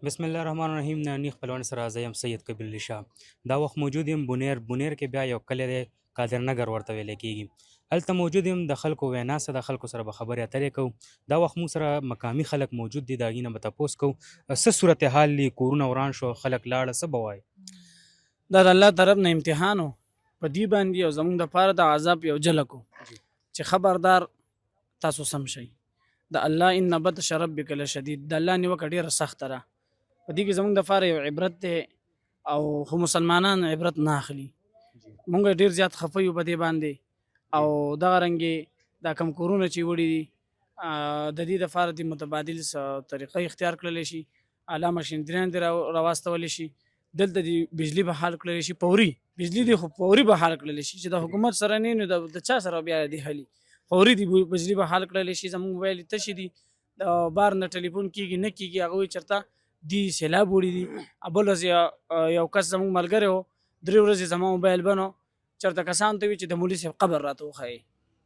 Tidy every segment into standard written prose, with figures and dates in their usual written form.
بسم الله الرحمن الرحیم. نانی خپلوان سره زه یم سید کبیر علي شاه. دا وخت موجود یم بونیر کې بیا یو کلی دی قادر نګر ورته ویل کېږي. هلته موجود یم د خلکو وینا څه د خلکو سره به خبرې اترې کوو. دا وخت موږ سره مقامي خلک موجود دي، د هغوی نه به تپوس کوو څه صورتحال دي، کورونه وران شو، خلک لاړه، څه به وایي؟ دا د الله طرف نه امتحان و په دې باندې او زمونږ دپاره د عذاب یو جلک و چې خبردار تاسو سم شئ. د الله ان بطش ربک لشدید، د الله نیوکه ډېره سخته ده. په دې کې زمونږ دپاره یو عبرت دی او خو مسلمانان عبرت نه اخلي. مونږ ډېر زیات خفه یو په دې باندې او دغه رنګې دا کم کورونه چې وړي دي د دې دپاره د متبادل طریقه اختیار کړلی شي، اعلی ماشینریان دې راواستولی شي. دلته د بجلی به حال کړلی شي، فوري بجلی دی خو فوري به حال کړلی شي چې د حکومت سره نه نو د چا سره بیا دی حلي فوري دی بجلی به حال کړلی شي. زموږ موبایل تشي دي، د بار نه ټلیفون کیږي نه کیږي، هغه چرته دی سیلاب وړي دي. بل ورځ یو کس زموږ ملګری و، 3 ورځې زما موبایل بنو، چرته کسان ته وي چې د مولوي صاحب قبر راته وښایي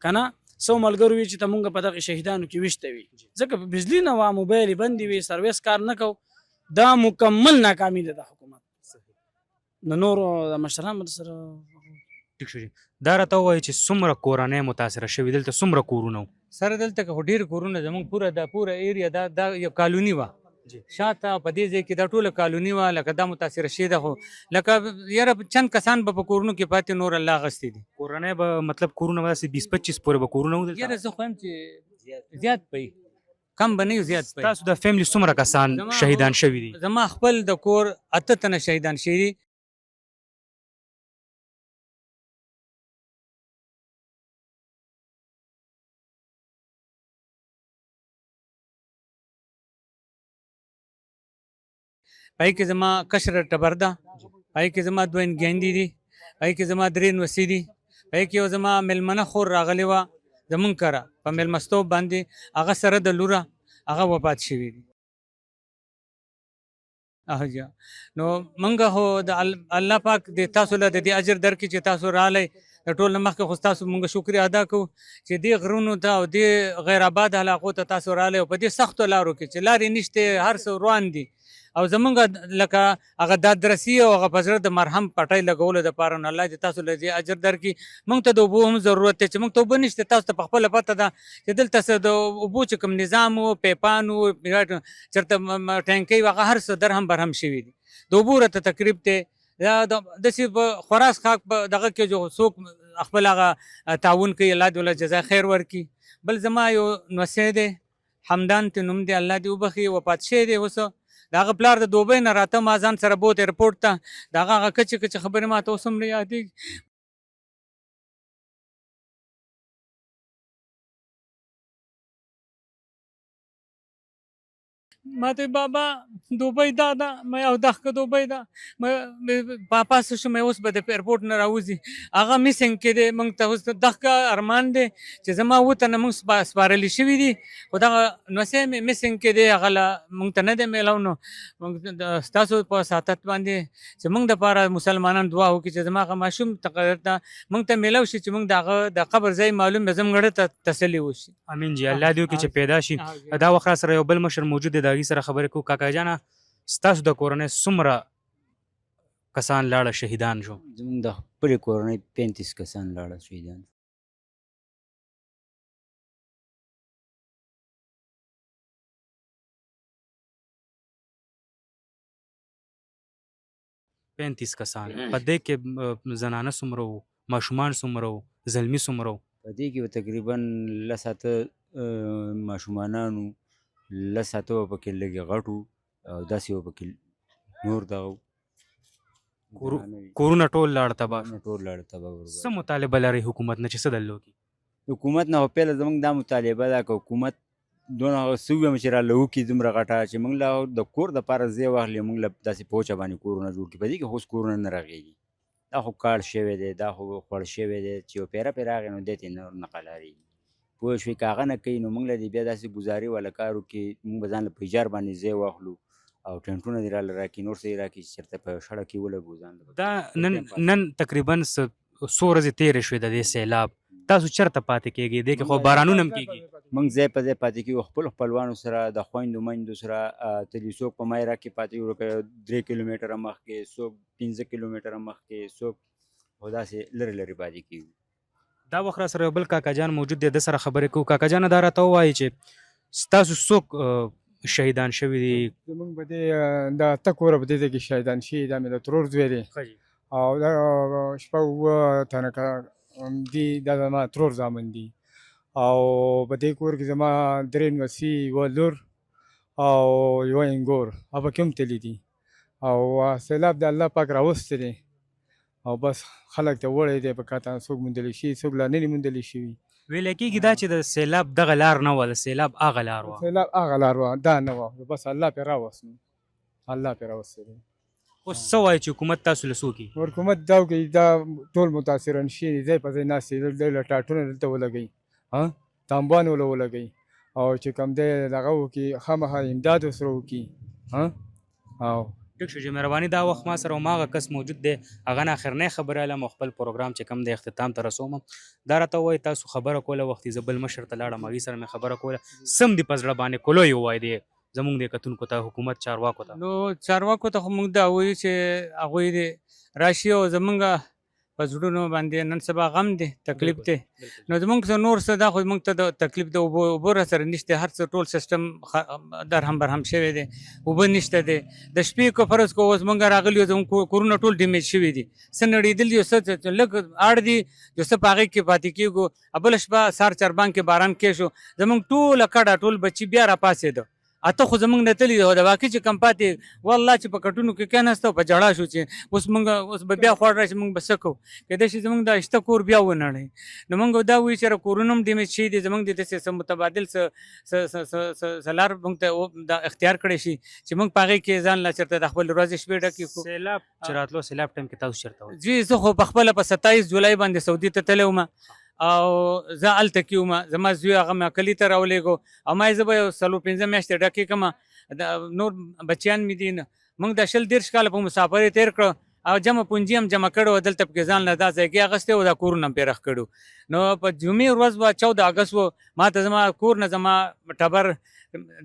که نه. څو ملګرو وي چې ته مونږ په دغې شهیدانو کې ویشته وي، ځکه په بجلي نه وه، موبایل یې بندې وي، سرویس کار نه کو. دا مکمل ناکامي ده د حکومت. د نورو د مشرانو سره ټیک شو. دا راته ووایي چې څومره کورنۍ متاثره شوي، دلته څومره کورونه وو؟ سره دلته که خو ډېر کورونه زموږ پوره ایریا دا یو کالوني وه. شاته په دې ځای کې دا ټوله کالوني وه، لکه دا متاثره شوې ده. خو لکه یاره چند کسان به په کورونو کې پاتې، نور الله غستې دي. کورنۍ به مطلب کورونه به داسې 20-25 پورې به کورونه وو دلته؟ یاره زه خو یم چې زیات پي، کم به نه یو، زیات پي. تاسو د فیملی څومره کسان شهیدان شوي دي؟ زما خپل د کور 8 تنه شهیدان شوي دي. پای کې زما کشر ټبر ده، پای کې زما 2 ګیندې دي، پای کې زما 3 نوسي دي، پای کې یو زما مېلمنه خور راغلی وه زمونږ کره په مېلمستوب باندې، هغه سره د لوره هغه وفات شوي دي. نو موږ خو د الله پاک د تاسو له د دې اجر درکړي چې تاسو رالی. د ټول نه مخکې خو تاسو موږ شکریا ادا کوو چې دې غرونو ته او دې غیر آباد علاقو ته تاسو رالی او په دې سختو لارو کې چې لارې نشته، هر څه روان دي او زمونږ لکه هغه دادرسي او هغه په زړه د مرهم پټۍ لګولو دپاره نو الله دې تاسو له دې اجر درکړي. موږ ته د اوبو هم ضرورت دی چې موږ ته اوبه نشته. تاسو ته په خپله پته ده چې دلته څه د اوبو چې کوم نظام و، پیپان و، چېرته ټینکۍ و، هغه هر څه درهم برهم شوي دي. د اوبو راته تقریب دی. دا داسې په خوراس خاک په دغه کې جو څوک خپل هغه تعاون کوي، الله دې له جزا خیر ورکړي. بل زما یو نوسی دی، حمدان ته نوم دی، الله دې وبخي، وفات شوی دی. اوس د هغه پلار د دوبۍ نه راته ما ځان سره بوت ایرپورټ ته، د هغه کچې خبرې ما ته اوس هم نه یادېږي. ما ته بابا دوبۍ دا ده، مې او دغه دوبۍ ده پاپا څه شو، مې اوس به د ایرپورټ نه راوځي، هغه میسنګ کې دی. موږ ته اوس دغه ارمان دی چې زما 7 تنه موږ سپارلي شوي دي، خو دغه نوسی مې میسنګ کې دی، هغه موږ ته نه دی میلاو. نو موږ ستاسو په ساتت باندې چې موږ دپاره مسلمانان دعا وکړي چې زما هغه ماشوم تقدیر ته موږ ته میلاو شي، چې موږ د هغه د قبر ځای معلوم وي، زموږ زړه ته تسلي وشي. امین جی، الله دې وکړي چې پیدا شي. دا وخت را سره یو بل مشر موجود دی، د هغوی سره خبرې کوو. کاکا جانه، ستاسو د کورنۍ څومره کسان لاړه شهیدان شو؟ زموږ د خپلې کورنۍ 35 کسان لاړه شهیدان. پینتیس کسان. په دې کې زنانه څومره وو، ماشومان څومره وو، زلمي څومره وو؟ په دې کې به تقریبا 10 ماشومانان وو، 10 به پکې لږې غټ وو او داسې به پکې نور دغه کورونه ټول لاړه تباه شو. ټول لاړه تباه. څه مطالبه لرئ حکومت نه چې څه دلته وکړي؟ حکومت نه خو پیله زموږ دا مطالبه ده که حکومت دونه څه ووایم چې راله وکړي دومره غټه چې موږ له د کور دپاره ځای واخلي، موږ له داسې پوچه باندې کورونه جوړ کړي. په دې کې خو اوس کورونه نه رغېږي، دا خو کاړ شوی دی، دا خو خوړ شوی دی چې یو پیره پرې راغی نو دی ته نور نه قلارېږي. پوه شوې، که هغه نه کوي نو موږ له دې بیا داسې ګزاري والا کار وکړي، موږ به ځان له په ایجار باندې ځای واخلو او ټینټونه دې راله راکړي، نور څه یې راکړي چې چېرته په شړه کې ولګو ځان. دا نن تقریبا 100 ورځې تېرې شوې د دې سیلاب، تاسو چرته پاتې کېږئ دې کې خو بارانونه هم کېږي موږ ځای په ځای پاتې کېږو خپلو خپلوانو سره د خویندو میندو سره تلي څوک په مایره کې پاتې کېږو لکه 3 کیلومتره مخکې څوک 15 کیلومتره مخکې څوک خو داسې لرې لرې پاتې کېږو. دا وخت را سره یو بل کاکا جان موجود دی، د سره خبرې کوو. کاکا جان دا راته ووایي چې ستاسو څوک شهیدان شوي دي؟ زمونږ به دې د اته کوره په دې ځای کې شهیدان شوي، دا مې د ترور زوی دی او دا شپږ اووه تنه دي، دا زما ترور زامن دي او په دې کور کې زما درې نمسي، یوه لور او یوه انګور هغه پکې هم تللي دي او سیلاب د الله پاک راوستی دی او بس خلک ته وړی دی په کاته، څوک موندلی شي څوک لا نه دي موندلی شوي. ویلی کېږي دا چې د سیلاب دغه لار نه وه، د سیلاب هغه لار وه. سیلاب هغه لار وه، دا نه وه، بس الله پرې راوست، الله پرې راوستی دی. اوس څه وایي چې حکومت تاسو له څه وکړي؟ حکومت دا وکړي، دا ټول متاثران شوي دي، ځای په ځای ناست دي، دوی له ټاټونه دلته ولګوي، تانبان ول ولګوي او چې کوم دی دغه وکړي، خامخا امداد ورسره وکړي. او ټیک شو چې مهرباني دا وخت ما سره هماغه کس موجود دی، هغه نه اخرنۍ خبره علم او خپل پروګرام چې کوم دی اختتام ته رسوم. دا راته ووایي تاسو خبره کوله وختي زه بل مشر ته لاړم، هغوی سره مې خبره کوله، سم دي په زړه باندې کولو یې ووایي دی زمونږ د کتونکو ته، حکومت چارواکو ته. نو چارواکو ته خو موږ دا وایو چې هغوی دې راشي او زمونږ په زړونو باندې نن سبا غم دی، تکلیف دی. نو زمونږ څه نور څه دا خو موږ ته د تکلیف د اوبو را سره نشته، هر څه ټول سیسټم درهم برهم شوی دی، اوبه نشته دی. د شپې که فرض کو اوس موږ راغلي یو، زموږ کورونه ټول ډیمیج شوي دي، څه نړېدلي یو، څه لږ اړ دي یو، څه په هغې کې پاتې کېږو. بله شپه سهار چربان کې باران کې شو، زموږ ټوله کډه ټول بچي بیا را پاڅېده، اته خو زمونږ نه تللي د واقع چې کم پاتې والله چې په کټونو کې کېناسته په ژړا شو چې اوس موږ اوس به بیا خوړ راشي، موږ به څه کوو؟ کېدای شي زمونږ دا شته کور بیا ونړوي. نو موږ دا وایو چې کورونه هم ډیمیج شوي دي، زمونږ د داسې څه متبادل څه لار موږ ته دا اختیار کړی شي چې موږ په هغې کې ځان لا چېرته د خپل ورځې شپې ډکې کړو. سیلاب چې راتلو، سیلاب ټایم کې تاسو چېرته وئ؟ جی زه خو پخپله په 27 جولای باندې سعودي ته تللی وم او زه هلته کې وم، زما زوی هغه مې کلي ته راولېږو او ما یې زه به یو 4-5 میاشتې ډکې کړم، نور بچیان مې دي. موږ د 20-30 کاله په مسافرۍ تېر کړه او جمع پونجي هم جمع کړی و، دلته پکې ځان له دا ځایګۍ اخیستی و، دا کورونه هم پرې رخ کړي. نو په جمعې ورځ به 14 اګست و، ما ته زما کور نه زما ټبر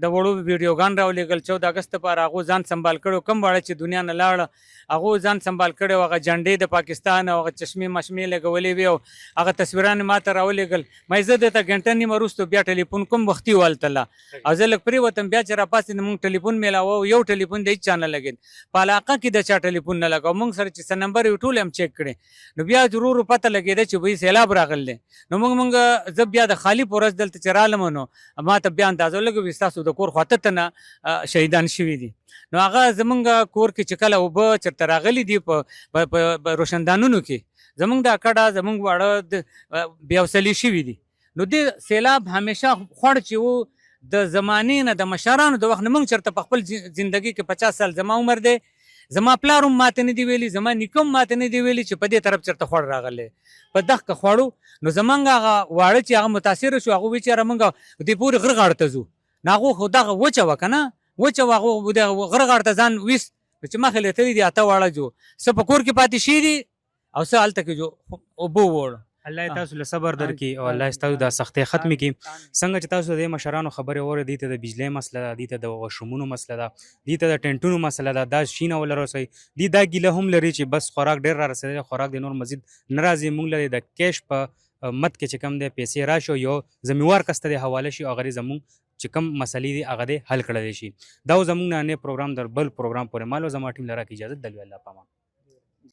د وړو ویډیوګان راولېږل، 14 اګست لپاره هغو ځان سنبال کړی، کوم واړه چې دنیا نه لاړه هغو ځان سنبال کړی، هغه جنډې د پاکستان او هغه چشمې مشمې لګولې وې او هغه تصویران ما ته راولېږل. ما زه دلته ګنټه نیمه وروسته بیا ټلیفون کوم وختي و هلته لا او زه لږ پرېوتم، بیا چې راپاڅېدم موږ ټلیفون میلاوه، یو ټلیفون د هېڅ چا نه لګېد، په علاقه کې د چا ټلیفون نه لګاو، موږ سره چې څه نمبر یې ټول هم چیک کړې. نو بیا ورو ورو پته لګېده چې وایي سیلاب راغلی دی. نو موږ زه بیا د خالي په ورځ دلته چې رالم نو ما ته بیا اندازه ولګوي ستاسو د کور خوا اته تنه شهیدان شوي دي. نو هغه زمونږ کور کې چې کله اوبه چېرته راغلي دي په روشندانونو کې، زمونږ دا کډه زمونږ واړه بې حوصلې شوي دي. نو دې سیلاب همیشه خوړ چې و د زمانې نه، د مشرانو د وخت نه، موږ چېرته په خپل زندګي کې 50 سال زما عمر دی، زما پلار هم ماته نه دی ویلي، زما نیکه هم ماته نه دی ویلي چې په دې طرف چېرته خوړ راغلی. په دغه که خوړو نو زمونږ هغه واړه چې هغه متاثره شو، هغه وایي چې یاره موږ دې پورې غره غاړه ته ځو. نو هغو خو دغه وچه وه که نه، وچه وه، هغو دغه غره غاړه ته ځان ویست چې مخې له تللي دي اته واړه جو، څه په کور کې پاتې شوي دي او څه هلته کې جو اوبه ووړه. الله یې تاسو له صبر درکړي او الله یې ستاسو دا سختۍ ختمې کړي. څنګه چې تاسو د دې مشرانو خبرې واورئ، دوی ته د بجلۍ مسله ده، دوی ته د واشرومونو مسله ده، دوی ته د ټینټونو مسله ده، دا شي نه ولرسوئ. دوی دا ګیله هم لري چې بس خوراک ډېر را رسېدلی، خوراک د نور مزید نه راځي. موږ له د کیش په مد کې چې کوم دی پیسې راشي او یو ذمېوار کس ته دې حواله شي او هغه زموږ چې کوم مسلې دي هغه دې حل کړلی شي. دا زموږ نننی پروګرام در بل پروګرام پورې مال او زما ټیم له راکړي اجازت. دلوي الله پامان.